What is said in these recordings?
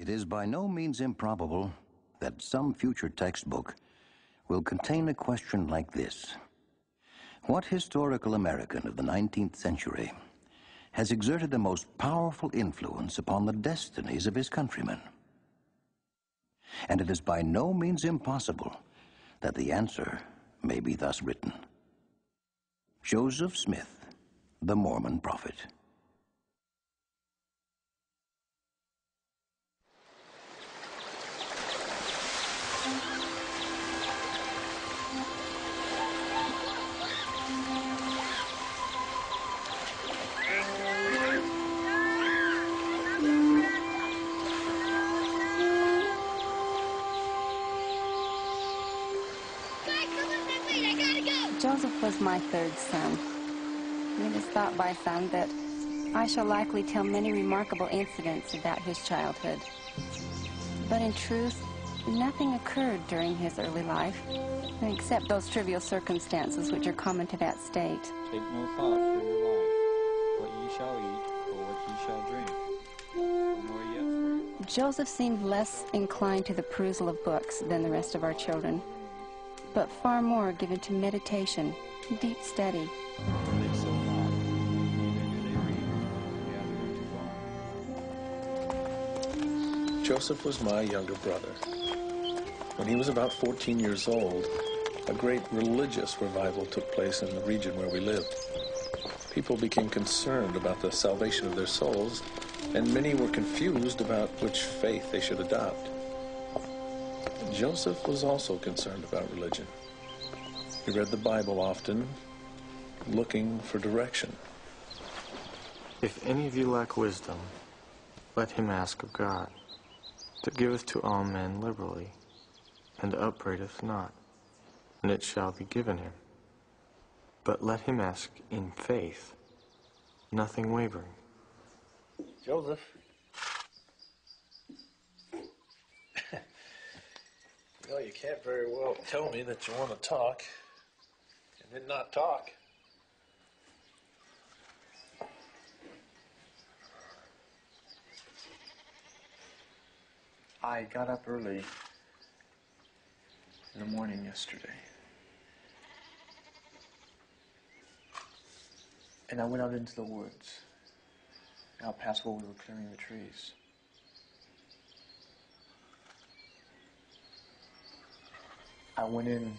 It is by no means improbable that some future textbook will contain a question like this. What historical American of the 19th century has exerted the most powerful influence upon the destinies of his countrymen? And it is by no means impossible that the answer may be thus written. Joseph Smith, the Mormon prophet. Joseph was my third son. It is thought by some that I shall likely tell many remarkable incidents about his childhood. But in truth, nothing occurred during his early life, except those trivial circumstances which are common to that state. Take no thought for your life, what ye shall eat, or what ye shall drink, nor yet for your life. Joseph seemed less inclined to the perusal of books than the rest of our children, but far more given to meditation, deep study. For they sow not, neither do they reap, gather into barns. Joseph was my younger brother. When he was about 14 years old, a great religious revival took place in the region where we lived. People became concerned about the salvation of their souls, and many were confused about which faith they should adopt. Joseph was also concerned about religion. He read the Bible often, looking for direction. If any of you lack wisdom, let him ask of God, that giveth to all men liberally, and upbraideth not, and it shall be given him. But let him ask in faith, nothing wavering. Joseph. Well, you can't very well tell me that you want to talk and then not talk. I got up early in the morning yesterday, and I went out into the woods, out past where we were clearing the trees. I went in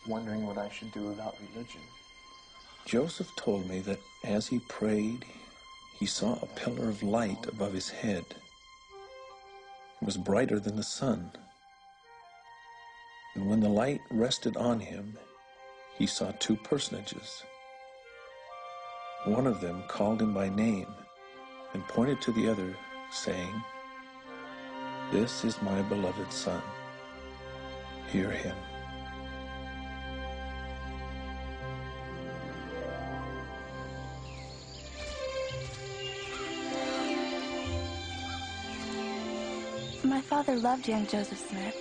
wondering what I should do about religion. Joseph told me that as he prayed, he saw a pillar of light above his head. It was brighter than the sun. And when the light rested on him, he saw two personages. One of them called him by name and pointed to the other, saying, "This is my beloved son. Hear him." My father loved young Joseph Smith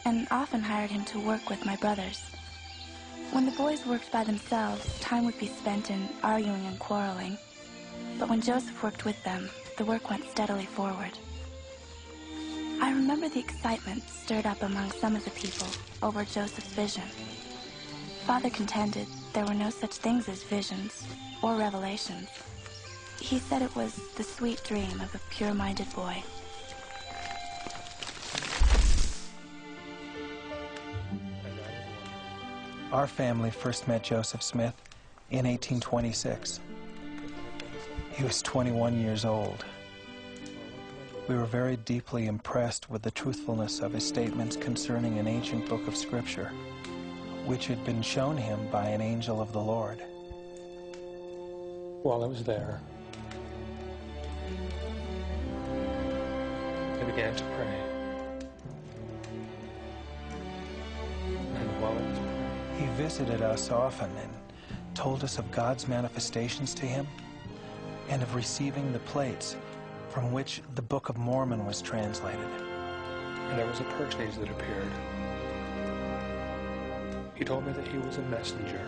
and often hired him to work with my brothers. When the boys worked by themselves, time would be spent in arguing and quarreling. But when Joseph worked with them, the work went steadily forward. I remember the excitement stirred up among some of the people over Joseph's vision. Father contended there were no such things as visions or revelations. He said it was the sweet dream of a pure-minded boy. Our family first met Joseph Smith in 1826. He was 21 years old. We were very deeply impressed with the truthfulness of his statements concerning an ancient book of Scripture, which had been shown him by an angel of the Lord. While I was there, I began to pray. And while I was praying, he visited us often and told us of God's manifestations to him and of receiving the plates from which the Book of Mormon was translated. and there was a personage that appeared. He told me that he was a messenger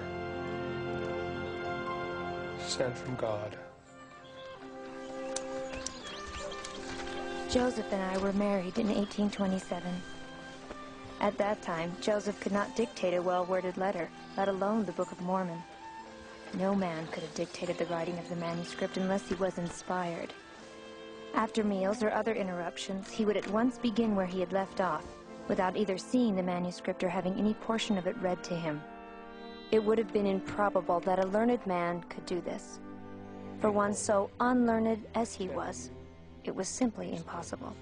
sent from God. Joseph and I were married in 1827. At that time, Joseph could not dictate a well-worded letter, let alone the Book of Mormon. No man could have dictated the writing of the manuscript unless he was inspired. After meals or other interruptions, he would at once begin where he had left off, without either seeing the manuscript or having any portion of it read to him. It would have been improbable that a learned man could do this. For one so unlearned as he was, it was simply impossible.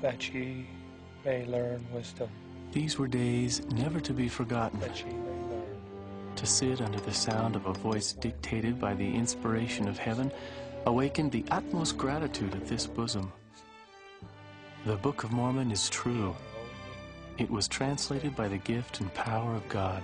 That ye may learn wisdom. These were days never to be forgotten. That ye may learn. To sit under the sound of a voice dictated by the inspiration of heaven awakened the utmost gratitude of this bosom. The Book of Mormon is true. It was translated by the gift and power of God.